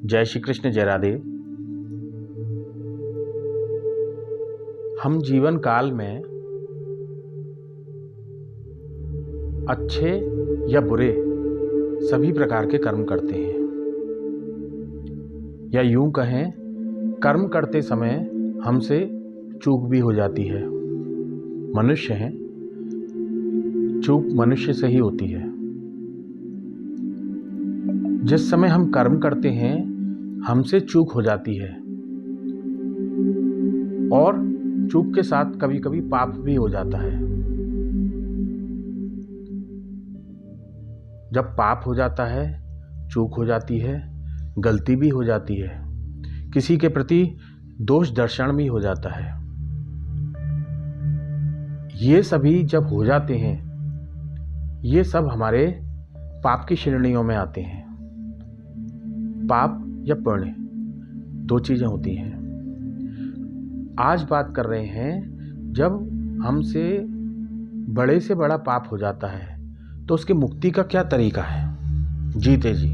जय श्री कृष्ण, जय राधे। हम जीवन काल में अच्छे या बुरे सभी प्रकार के कर्म करते हैं, या यूं कहें कर्म करते समय हमसे चूक भी हो जाती है। मनुष्य हैं, चूक मनुष्य से ही होती है। जिस समय हम कर्म करते हैं हमसे चूक हो जाती है, और चूक के साथ कभी कभी पाप भी हो जाता है। जब पाप हो जाता है, चूक हो जाती है, गलती भी हो जाती है, किसी के प्रति दोष दर्शन भी हो जाता है। ये सभी जब हो जाते हैं, ये सब हमारे पाप की श्रेणियों में आते हैं। पाप या पुण्य दो चीजें होती हैं। आज बात कर रहे हैं जब हमसे बड़े से बड़ा पाप हो जाता है तो उसकी मुक्ति का क्या तरीका है, जीते जी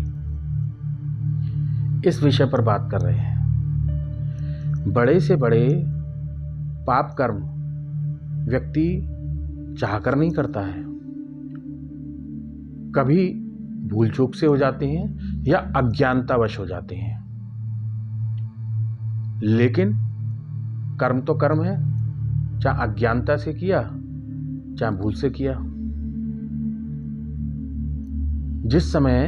इस विषय पर बात कर रहे हैं। बड़े से बड़े पाप कर्म व्यक्ति चाहकर नहीं करता है, कभी भूल चूक से हो जाते हैं या अज्ञानतावश हो जाते हैं। लेकिन कर्म तो कर्म है, चाहे अज्ञानता से किया चाहे भूल से किया। जिस समय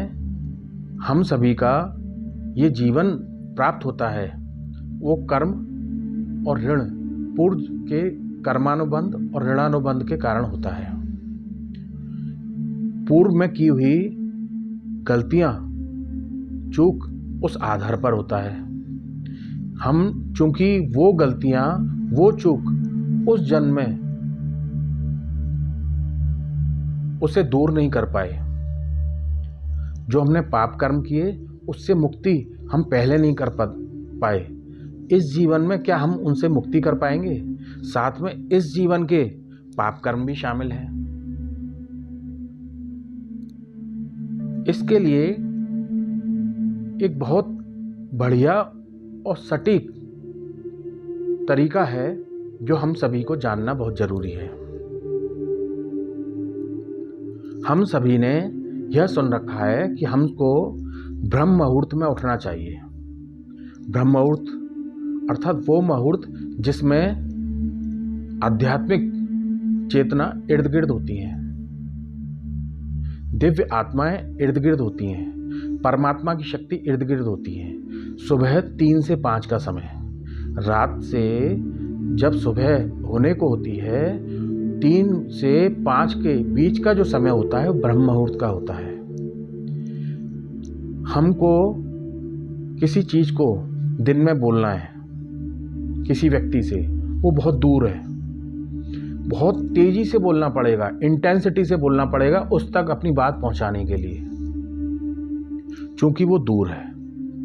हम सभी का ये जीवन प्राप्त होता है वो कर्म और ऋण, पूर्व के कर्मानुबंध और ऋणानुबंध के कारण होता है। पूर्व में की हुई गलतियां, चूक उस आधार पर होता है। हम चूंकि वो गलतियां, वो चूक उस जन्म में उसे दूर नहीं कर पाए। जो हमने पाप कर्म किए उससे मुक्ति हम पहले नहीं कर पाए। इस जीवन में क्या हम उनसे मुक्ति कर पाएंगे? साथ में इस जीवन के पाप कर्म भी शामिल हैं। इसके लिए एक बहुत बढ़िया और सटीक तरीका है जो हम सभी को जानना बहुत जरूरी है। हम सभी ने यह सुन रखा है कि हमको ब्रह्म मुहूर्त में उठना चाहिए। ब्रह्म मुहूर्त अर्थात वो मुहूर्त जिसमें आध्यात्मिक चेतना इर्द गिर्द होती है, दिव्य आत्माएं इर्द गिर्द होती हैं, परमात्मा की शक्ति इर्द गिर्द होती है। सुबह 3 से 5 का समय, रात से जब सुबह होने को होती है 3 से 5 के बीच का जो समय होता है वो ब्रह्म मुहूर्त का होता है। हमको किसी चीज को दिन में बोलना है किसी व्यक्ति से, वो बहुत दूर है, बहुत तेजी से बोलना पड़ेगा, इंटेंसिटी से बोलना पड़ेगा उस तक अपनी बात पहुंचाने के लिए, क्योंकि वो दूर है।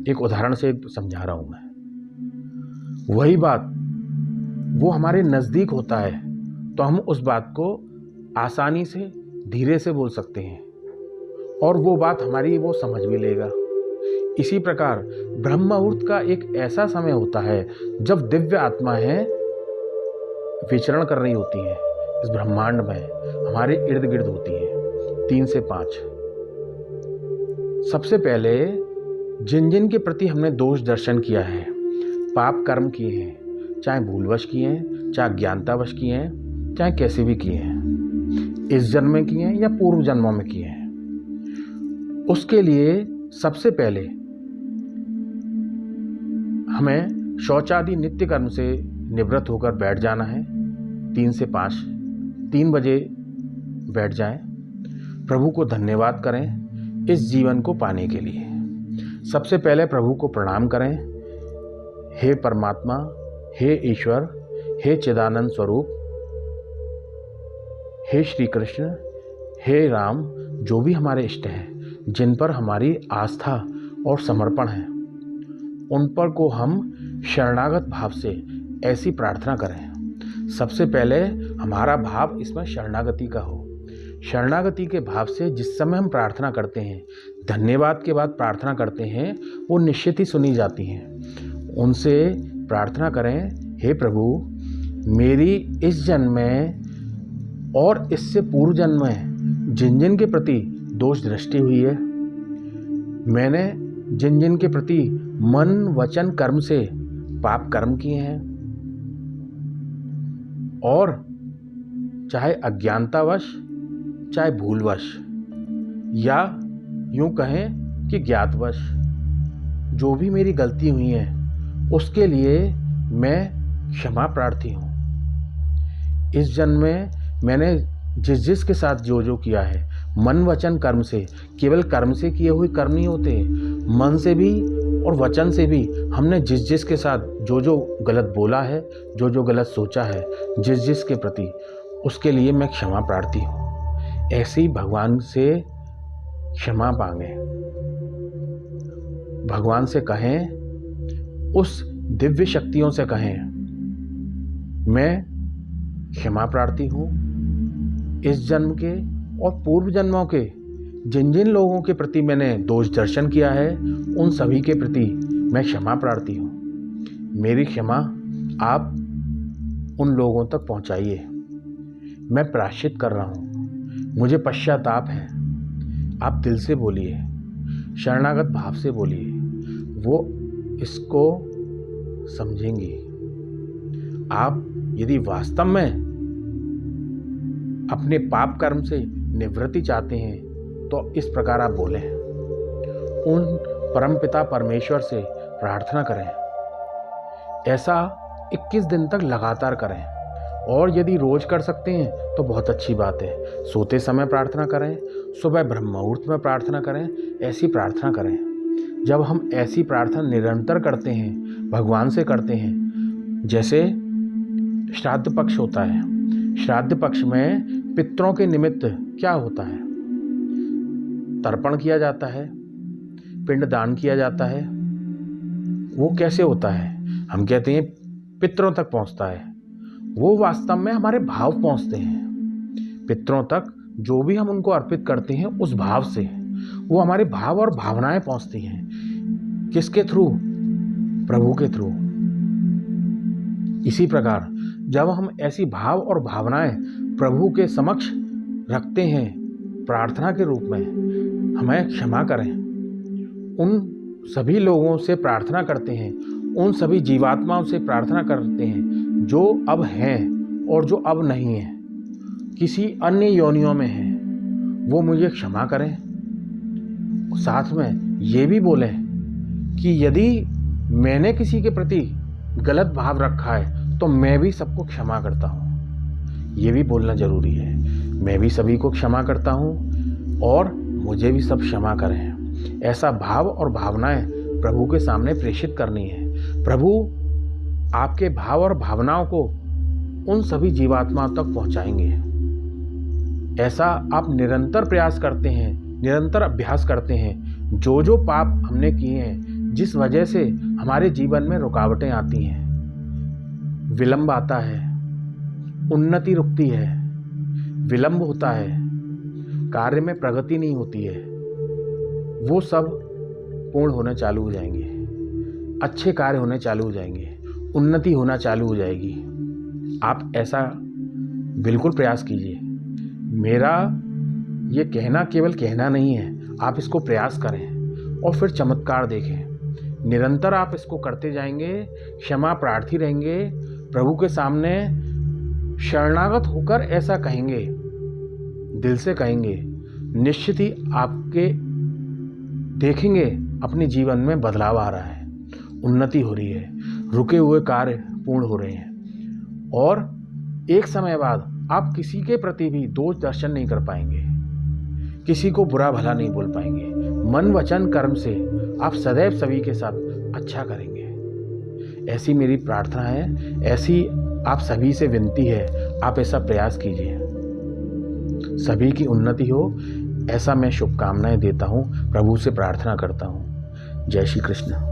एक उदाहरण से समझा रहा हूं मैं। वही बात वो हमारे नजदीक होता है तो हम उस बात को आसानी से धीरे से बोल सकते हैं और वो बात हमारी वो समझ भी लेगा। इसी प्रकार ब्रह्म मुहूर्त का एक ऐसा समय होता है जब दिव्य आत्माएं विचरण कर रही होती हैं इस ब्रह्मांड में, हमारे इर्द गिर्द होती हैं 3 से 5। सबसे पहले जिन जिन के प्रति हमने दोष दर्शन किया है, पाप कर्म किए हैं, चाहे भूलवश किए हैं, चाहे ज्ञानतावश किए हैं, चाहे कैसे भी किए हैं, इस जन्म में किए हैं या पूर्व जन्मों में किए हैं, उसके लिए सबसे पहले हमें शौचादि नित्य कर्म से निवृत्त होकर बैठ जाना है। 3 से 5, 3 बजे बैठ जाएं। प्रभु को धन्यवाद करें इस जीवन को पाने के लिए। सबसे पहले प्रभु को प्रणाम करें। हे परमात्मा, हे ईश्वर, हे चिदानंद स्वरूप, हे श्री कृष्ण, हे राम, जो भी हमारे इष्ट हैं, जिन पर हमारी आस्था और समर्पण है, उन पर को हम शरणागत भाव से ऐसी प्रार्थना करें। सबसे पहले हमारा भाव इसमें शरणागति का हो। शरणागति के भाव से जिस समय हम प्रार्थना करते हैं, धन्यवाद के बाद प्रार्थना करते हैं वो निश्चित ही सुनी जाती हैं। उनसे प्रार्थना करें, हे प्रभु, मेरी इस जन्म में और इससे पूर्व जन्म में जिन जिन के प्रति दोष दृष्टि हुई है, मैंने जिन जिन के प्रति मन वचन कर्म से पाप कर्म किए हैं, और चाहे अज्ञानतावश चाहे भूलवश या यूं कहें कि ज्ञातवश जो भी मेरी गलती हुई है उसके लिए मैं क्षमा प्रार्थी हूँ। इस जन्म में मैंने जिस जिस के साथ जो जो किया है, मन वचन कर्म से, केवल कर्म से किए हुए कर्म नहीं होते, मन से भी और वचन से भी हमने जिस जिस के साथ जो जो गलत बोला है, जो जो गलत सोचा है, जिस जिस के प्रति, उसके लिए मैं क्षमा प्रार्थी हूँ। ऐसे ही भगवान से क्षमा मांगें, भगवान से कहें, उस दिव्य शक्तियों से कहें, मैं क्षमा प्रार्थी हूँ। इस जन्म के और पूर्व जन्मों के जिन जिन लोगों के प्रति मैंने दोष दर्शन किया है, उन सभी के प्रति मैं क्षमा प्रार्थी हूँ। मेरी क्षमा आप उन लोगों तक पहुँचाइए। मैं प्रायश्चित कर रहा हूँ, मुझे पश्चाताप है। आप दिल से बोलिए, शरणागत भाव से बोलिए, वो इसको समझेंगे। आप यदि वास्तव में अपने पाप कर्म से निवृत्ति चाहते हैं तो इस प्रकार आप बोलें, उन परमपिता परमेश्वर से प्रार्थना करें। ऐसा 21 दिन तक लगातार करें, और यदि रोज कर सकते हैं तो बहुत अच्छी बात है। सोते समय प्रार्थना करें, सुबह ब्रह्म मुहूर्त में प्रार्थना करें, ऐसी प्रार्थना करें। जब हम ऐसी प्रार्थना निरंतर करते हैं, भगवान से करते हैं, जैसे श्राद्ध पक्ष होता है, श्राद्ध पक्ष में पितरों के निमित्त क्या होता है? तर्पण किया जाता है, पिंडदान किया जाता है। वो कैसे होता है? हम कहते हैं पितरों तक पहुंचता है, वो वास्तव में हमारे भाव पहुंचते हैं। पितरों तक जो भी हम उनको अर्पित करते हैं उस भाव से, वो हमारे भाव और भावनाएं पहुंचती हैं। किसके थ्रू? प्रभु के थ्रू। इसी प्रकार जब हम ऐसी भाव और भावनाएं प्रभु के समक्ष रखते हैं प्रार्थना के रूप में, हमें क्षमा करें। उन सभी लोगों से प्रार्थना करते हैं, उन सभी जीवात्माओं से प्रार्थना करते हैं जो अब हैं और जो अब नहीं हैं, किसी अन्य योनियों में हैं, वो मुझे क्षमा करें। साथ में ये भी बोलें कि यदि मैंने किसी के प्रति गलत भाव रखा है तो मैं भी सबको क्षमा करता हूँ। ये भी बोलना जरूरी है, मैं भी सभी को क्षमा करता हूँ और मुझे भी सब क्षमा करें। ऐसा भाव और भावनाएं प्रभु के सामने प्रेषित करनी है। प्रभु आपके भाव और भावनाओं को उन सभी जीवात्माओं तक पहुँचाएंगे। ऐसा आप निरंतर प्रयास करते हैं, निरंतर अभ्यास करते हैं। जो जो पाप हमने किए हैं, जिस वजह से हमारे जीवन में रुकावटें आती हैं, विलंब आता है, उन्नति रुकती है, विलंब होता है, कार्य में प्रगति नहीं होती है, वो सब पूर्ण होना चालू हो जाएंगे, अच्छे कार्य होने चालू हो जाएंगे, उन्नति होना चालू हो जाएगी। आप ऐसा बिल्कुल प्रयास कीजिए। मेरा ये कहना केवल कहना नहीं है, आप इसको प्रयास करें और फिर चमत्कार देखें। निरंतर आप इसको करते जाएंगे, क्षमा प्रार्थी रहेंगे, प्रभु के सामने शरणागत होकर ऐसा कहेंगे, दिल से कहेंगे, निश्चित ही आपके देखेंगे अपने जीवन में बदलाव आ रहा है, उन्नति हो रही है, रुके हुए कार्य पूर्ण हो रहे हैं, और एक समय बाद आप किसी के प्रति भी दोष दर्शन नहीं कर पाएंगे, किसी को बुरा भला नहीं बोल पाएंगे। मन वचन कर्म से आप सदैव सभी के साथ अच्छा करेंगे। ऐसी मेरी प्रार्थना है, ऐसी आप सभी से विनती है, आप ऐसा प्रयास कीजिए। सभी की उन्नति हो, ऐसा मैं शुभकामनाएं देता हूँ, प्रभु से प्रार्थना करता हूँ। जय श्री कृष्ण।